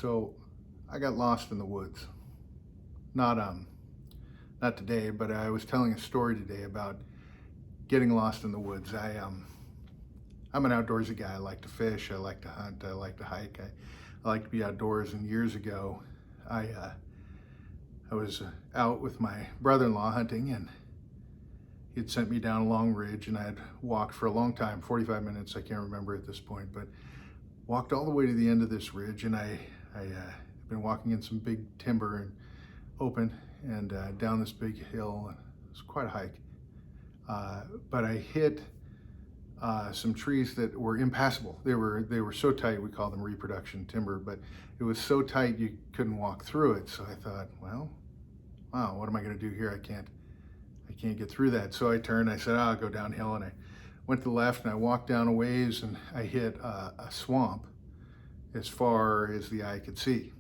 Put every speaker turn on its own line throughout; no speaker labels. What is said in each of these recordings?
So I got lost in the woods. Not today, but I was telling a story today about getting lost in the woods. I'm an outdoorsy guy. I like to fish, I like to hunt, I like to hike. I like to be outdoors. And years ago, I was out with my brother-in-law hunting, and he'd sent me down a long ridge, and I had walked for a long time, 45 minutes, I can't remember at this point, but walked all the way to the end of this ridge, and I've been walking in some big timber and open, and down this big hill. It was quite a hike, but I hit some trees that were impassable. They were so tight, we call them reproduction timber, but it was so tight you couldn't walk through it. So I thought, well, wow, what am I going to do here? I can't get through that. So I turned. I said, I'll go downhill, and I went to the left, and I walked down a ways, and I hit a swamp as far as the eye could see.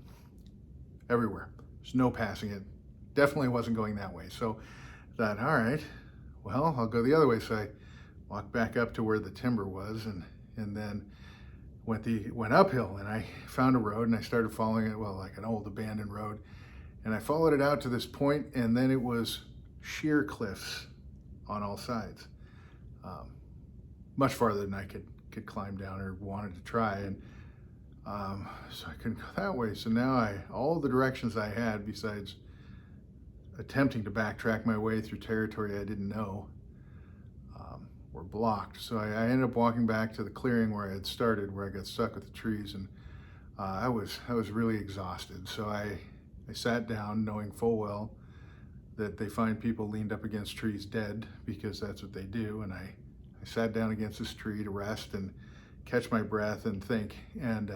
Everywhere. There's no passing it. Definitely wasn't going that way. So I thought, all right, well, I'll go the other way. So I walked back up to where the timber was, and then went uphill, and I found a road, and I started following it, well, like an old abandoned road. And I followed it out to this point, and then it was sheer cliffs on all sides, much farther than I could climb down or wanted to try. And so I couldn't go that way. So now all the directions I had, besides attempting to backtrack my way through territory I didn't know, were blocked. So I ended up walking back to the clearing where I had started, where I got stuck with the trees, and I was really exhausted. So I sat down, knowing full well that they find people leaned up against trees dead, because that's what they do. And I sat down against this tree to rest and catch my breath and think. And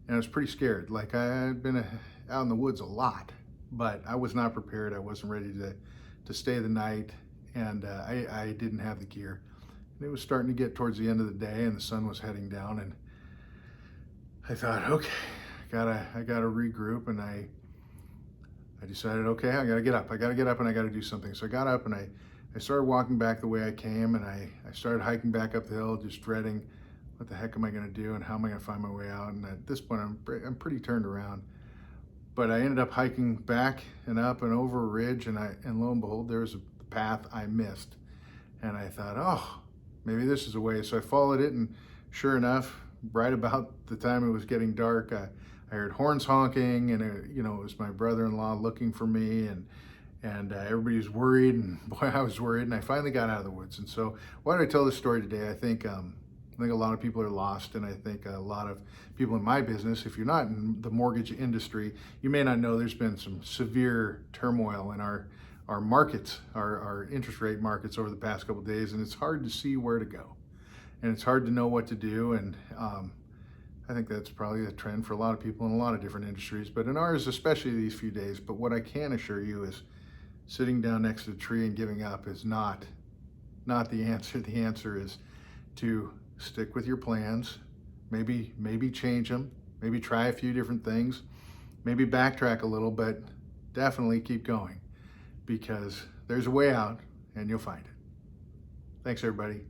I was pretty scared. Like, I had been out in the woods a lot, but I was not prepared. I wasn't ready to stay the night, and I didn't have the gear. And it was starting to get towards the end of the day, and the sun was heading down, and I thought, okay, I gotta regroup. And I decided, okay, I gotta get up and I gotta do something. So I got up, and I started walking back the way I came, and I started hiking back up the hill, just dreading, what the heck am I gonna do, and how am I gonna find my way out? And at this point, I'm pretty turned around. But I ended up hiking back and up and over a ridge, and lo and behold, there was a path I missed. And I thought, oh, maybe this is a way. So I followed it, and sure enough, right about the time it was getting dark, I heard horns honking, and it was my brother-in-law looking for me, and everybody was worried, and boy, I was worried. And I finally got out of the woods. And so why did I tell this story today? I think a lot of people are lost, and I think a lot of people in my business, if you're not in the mortgage industry, you may not know there's been some severe turmoil in our markets, our interest rate markets over the past couple of days, and it's hard to see where to go, and it's hard to know what to do. And I think that's probably a trend for a lot of people in a lot of different industries, but in ours, especially these few days. But what I can assure you is sitting down next to a tree and giving up is not the answer. The answer is to stick with your plans, maybe change them, maybe try a few different things, maybe backtrack a little, but definitely keep going, because there's a way out, and you'll find it. Thanks, everybody.